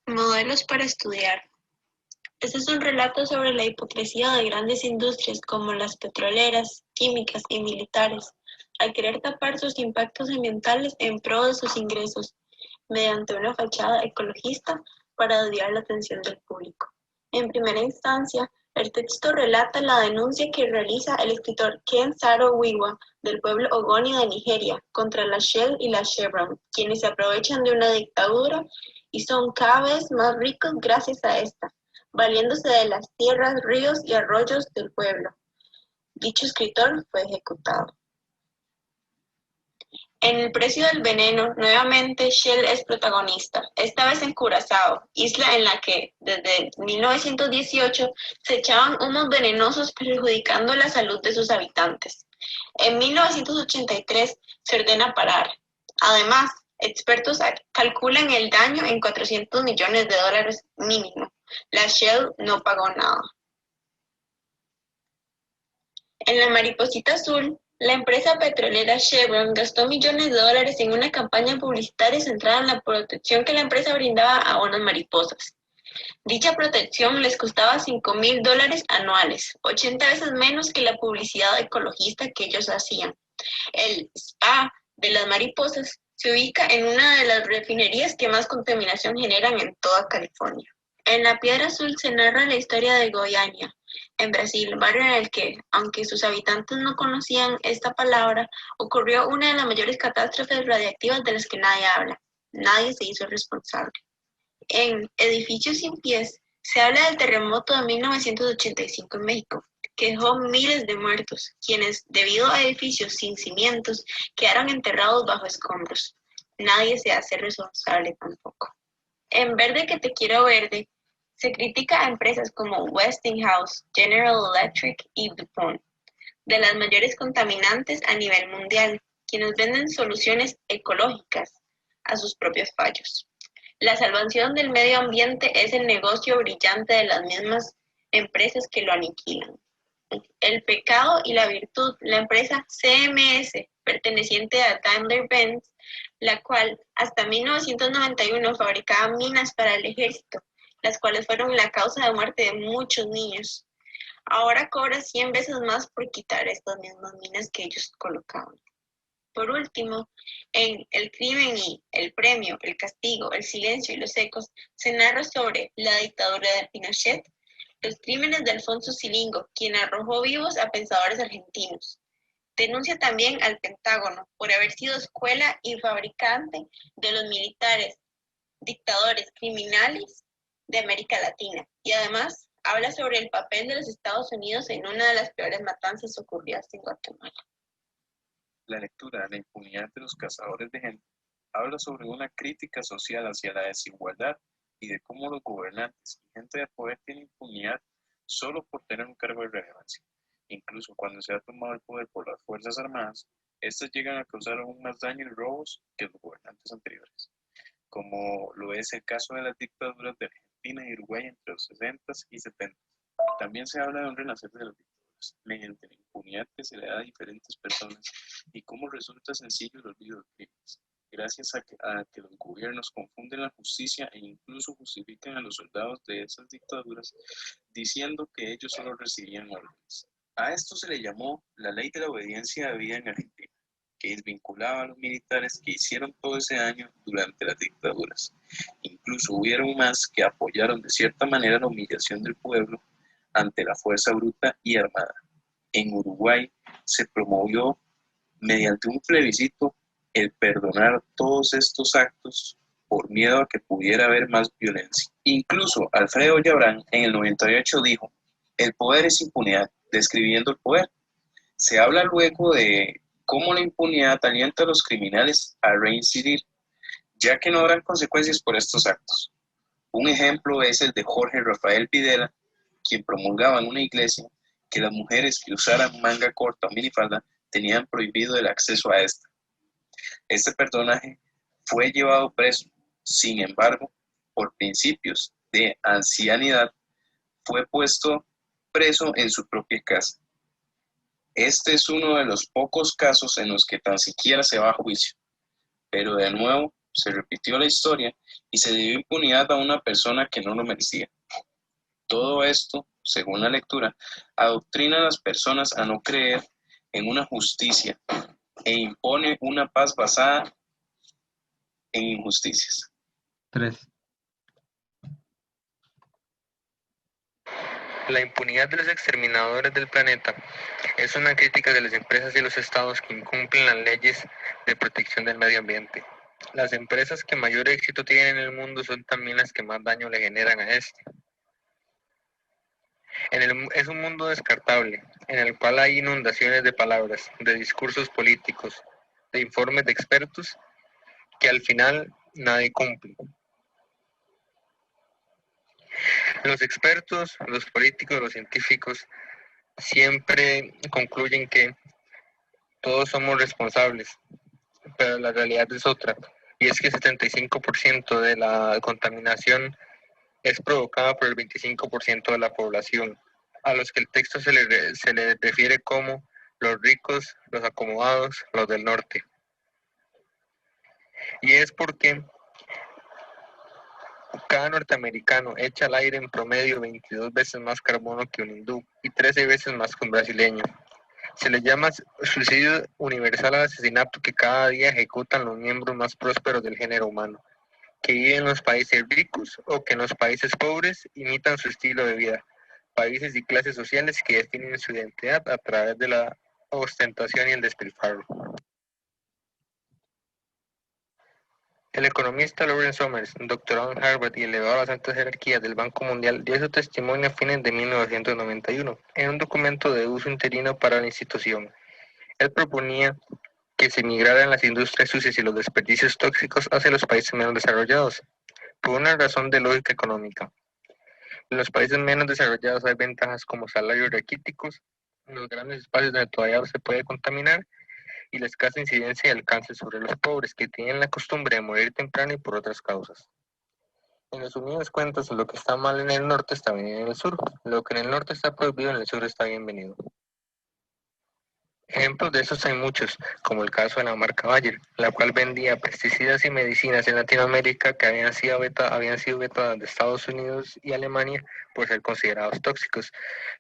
Modelos para estudiar. Este es un relato sobre la hipocresía de grandes industrias como las petroleras, químicas y militares, al querer tapar sus impactos ambientales en pro de sus ingresos, mediante una fachada ecologista para desviar la atención del público. En primera instancia, el texto relata la denuncia que realiza el escritor Ken Saro-Wiwa del pueblo Ogoni de Nigeria contra la Shell y la Chevron, quienes se aprovechan de una dictadura y son cada vez más ricos gracias a esta, valiéndose de las tierras, ríos y arroyos del pueblo. Dicho escritor fue ejecutado. En El precio del veneno, nuevamente Shell es protagonista, esta vez en Curazao, isla en la que, desde 1918, se echaban humos venenosos perjudicando la salud de sus habitantes. En 1983 se ordena parar. Además, expertos calculan el daño en $400 millones mínimo. La Shell no pagó nada. En La mariposita azul, la empresa petrolera Chevron gastó millones de dólares en una campaña publicitaria centrada en la protección que la empresa brindaba a unas mariposas. Dicha protección les costaba $5,000 anuales, 80 veces menos que la publicidad ecologista que ellos hacían. El spa de las mariposas se ubica en una de las refinerías que más contaminación generan en toda California. En La piedra azul se narra la historia de Goiânia, en Brasil, barrio en el que, aunque sus habitantes no conocían esta palabra, ocurrió una de las mayores catástrofes radiactivas de las que nadie habla. Nadie se hizo responsable. En Edificios sin pies se habla del terremoto de 1985 en México, que dejó miles de muertos, quienes, debido a edificios sin cimientos, quedaron enterrados bajo escombros. Nadie se hace responsable tampoco. En Verde que te quiero verde, se critica a empresas como Westinghouse, General Electric y DuPont, de las mayores contaminantes a nivel mundial, quienes venden soluciones ecológicas a sus propios fallos. La salvación del medio ambiente es el negocio brillante de las mismas empresas que lo aniquilan. El pecado y la virtud, la empresa CMS, perteneciente a Daimler-Benz, la cual hasta 1991 fabricaba minas para el ejército, las cuales fueron la causa de muerte de muchos niños. Ahora cobra 100 veces más por quitar estas mismas minas que ellos colocaban. Por último, en El crimen y el premio, el castigo, el silencio y los ecos, se narra sobre la dictadura de Pinochet, los crímenes de Alfonso Cilingo, quien arrojó vivos a pensadores argentinos. Denuncia también al Pentágono por haber sido escuela y fabricante de los militares, dictadores criminales de América Latina. Y además habla sobre el papel de los Estados Unidos en una de las peores matanzas ocurridas en Guatemala. La lectura de La impunidad de los cazadores de gente habla sobre una crítica social hacia la desigualdad y de cómo los gobernantes y gente de poder tienen impunidad solo por tener un cargo de relevancia. Incluso cuando se ha tomado el poder por las Fuerzas Armadas, estas llegan a causar aún más daño y robos que los gobernantes anteriores, como lo es el caso de las dictaduras de Argentina y Uruguay entre los 60s y 70s. También se habla de un renacer de las dictaduras mediante la impunidad que se le da a diferentes personas y cómo resulta sencillo el olvido de crímenes, gracias a que los gobiernos confunden la justicia e incluso justifican a los soldados de esas dictaduras diciendo que ellos solo recibían órdenes. A esto se le llamó la ley de la obediencia debida en Argentina, que desvinculaba a los militares que hicieron todo ese daño durante las dictaduras. Incluso hubieron más que apoyaron de cierta manera la humillación del pueblo ante la fuerza bruta y armada. En Uruguay se promovió mediante un plebiscito el perdonar todos estos actos por miedo a que pudiera haber más violencia. Incluso Alfredo Yabrán en el 98 dijo: el poder es impunidad, describiendo el poder. Se habla luego de cómo la impunidad alienta a los criminales a reincidir, ya que no habrán consecuencias por estos actos. Un ejemplo es el de Jorge Rafael Videla, quien promulgaba en una iglesia que las mujeres que usaran manga corta o minifalda tenían prohibido el acceso a esta. Este personaje fue llevado preso, sin embargo, por principios de ancianidad, fue puesto preso en su propia casa. Este es uno de los pocos casos en los que tan siquiera se va a juicio, pero de nuevo se repitió la historia y se dio impunidad a una persona que no lo merecía. Todo esto, según la lectura, adoctrina a las personas a no creer en una justicia e impone una paz basada en injusticias. 3. La impunidad de los exterminadores del planeta es una crítica de las empresas y los estados que incumplen las leyes de protección del medio ambiente. Las empresas que mayor éxito tienen en el mundo son también las que más daño le generan a este. Es un mundo descartable, en el cual hay inundaciones de palabras, de discursos políticos, de informes de expertos, que al final nadie cumple. Los expertos, los políticos, los científicos siempre concluyen que todos somos responsables, pero la realidad es otra, y es que el 75% de la contaminación es provocada por el 25% de la población, a los que el texto se le refiere como los ricos, los acomodados, los del norte. Y es porque cada norteamericano echa al aire en promedio 22 veces más carbono que un hindú y 13 veces más que un brasileño. Se le llama suicidio universal al asesinato que cada día ejecutan los miembros más prósperos del género humano, que viven en los países ricos o que en los países pobres imitan su estilo de vida, países y clases sociales que definen su identidad a través de la ostentación y el despilfarro. El economista Lawrence Summers, doctorado en Harvard y elevado a las altas jerarquías del Banco Mundial, dio su testimonio a fines de 1991 en un documento de uso interino para la institución. Él proponía que se migraran las industrias sucias y los desperdicios tóxicos hacia los países menos desarrollados, por una razón de lógica económica. En los países menos desarrollados hay ventajas como salarios raquíticos, los grandes espacios donde todavía se puede contaminar y la escasa incidencia y alcance sobre los pobres, que tienen la costumbre de morir temprano y por otras causas. En resumidas cuentas, lo que está mal en el norte está bien en el sur, lo que en el norte está prohibido en el sur está bienvenido. Ejemplos de esos hay muchos, como el caso de la marca Bayer, la cual vendía pesticidas y medicinas en Latinoamérica que habían sido vetadas de Estados Unidos y Alemania por ser considerados tóxicos.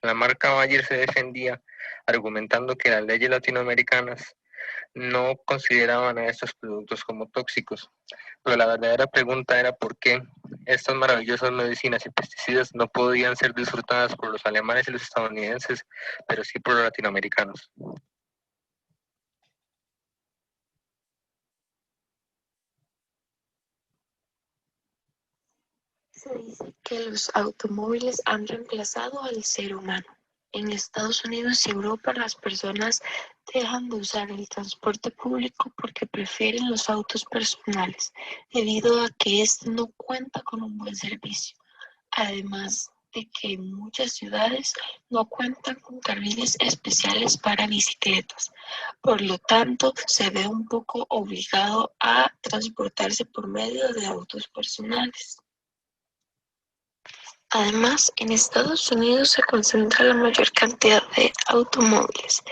La marca Bayer se defendía argumentando que las leyes latinoamericanas no consideraban a estos productos como tóxicos, pero la verdadera pregunta era por qué estas maravillosas medicinas y pesticidas no podían ser disfrutadas por los alemanes y los estadounidenses, pero sí por los latinoamericanos. Se dice que los automóviles han reemplazado al ser humano. En Estados Unidos y Europa las personas dejan de usar el transporte público porque prefieren los autos personales, debido a que este no cuenta con un buen servicio. Además de que en muchas ciudades no cuentan con carriles especiales para bicicletas. Por lo tanto, se ve un poco obligado a transportarse por medio de autos personales. Además, en Estados Unidos se concentra la mayor cantidad de automóviles.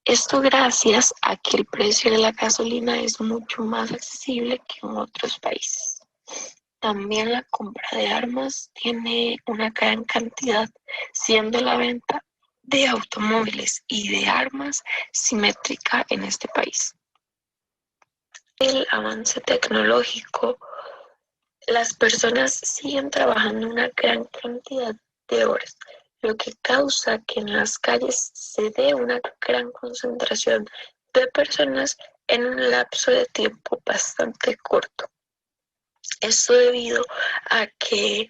Esto gracias a que el precio de la gasolina es mucho más accesible que en otros países. También la compra de armas tiene una gran cantidad, siendo la venta de automóviles y de armas simétrica en este país. El avance tecnológico, las personas siguen trabajando una gran cantidad de horas, lo que causa que en las calles se dé una gran concentración de personas en un lapso de tiempo bastante corto. Esto debido a que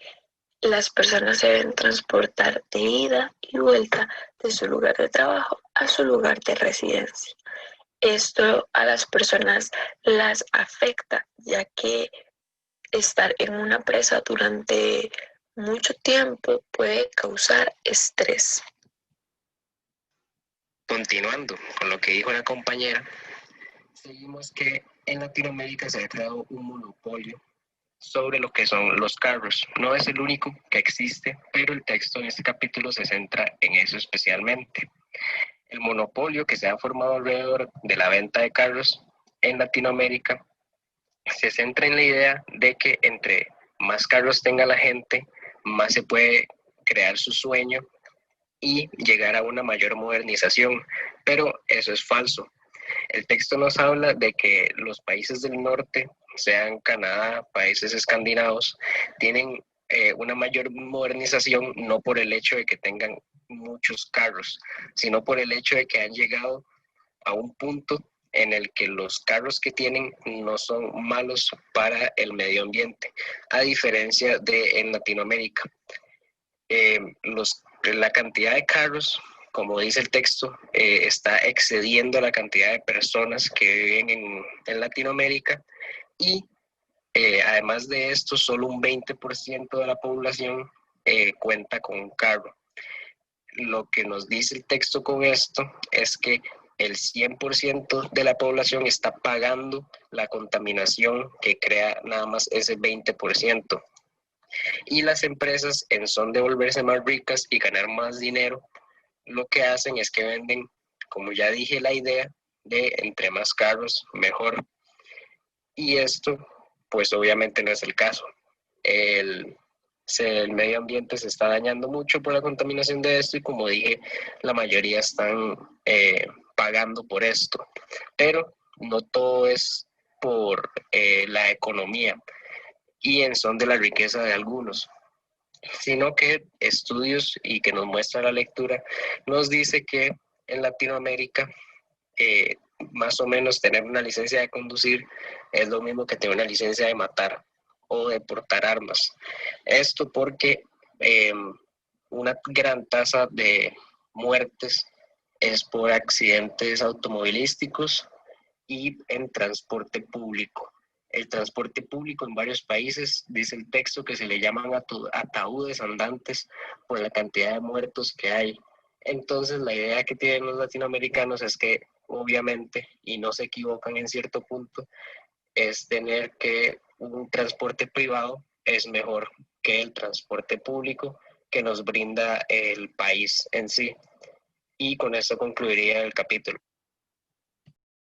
las personas se deben transportar de ida y vuelta de su lugar de trabajo a su lugar de residencia. Esto a las personas las afecta, ya que estar en una presa durante mucho tiempo puede causar estrés. Continuando con lo que dijo la compañera, seguimos que en Latinoamérica se ha creado un monopolio sobre lo que son los carros. No es el único que existe, pero el texto en este capítulo se centra en eso especialmente. El monopolio que se ha formado alrededor de la venta de carros en Latinoamérica se centra en la idea de que entre más carros tenga la gente, más se puede crear su sueño y llegar a una mayor modernización, pero eso es falso. El texto nos habla de que los países del norte, sean Canadá, países escandinavos, tienen una mayor modernización no por el hecho de que tengan muchos carros, sino por el hecho de que han llegado a un punto en el que los carros que tienen no son malos para el medio ambiente, a diferencia de en Latinoamérica. La cantidad de carros, como dice el texto, está excediendo la cantidad de personas que viven en Latinoamérica y además de esto, solo un 20% de la población cuenta con un carro. Lo que nos dice el texto con esto es que el 100% de la población está pagando la contaminación que crea nada más ese 20%. Y las empresas, en son de volverse más ricas y ganar más dinero, lo que hacen es que venden, como ya dije, la idea de entre más carros, mejor. Y esto, pues obviamente no es el caso. El medio ambiente se está dañando mucho por la contaminación de esto y como dije, la mayoría están pagando por esto. Pero no todo es por la economía y en son de la riqueza de algunos, sino que estudios y que nos muestra la lectura nos dice que en Latinoamérica más o menos tener una licencia de conducir es lo mismo que tener una licencia de matar o de portar armas. Esto porque una gran tasa de muertes es por accidentes automovilísticos y en transporte público. El transporte público en varios países, dice el texto, que se le llaman ataúdes andantes por la cantidad de muertos que hay. Entonces, la idea que tienen los latinoamericanos es que, obviamente, y no se equivocan en cierto punto, es tener que un transporte privado es mejor que el transporte público que nos brinda el país en sí. Y con esto concluiría el capítulo.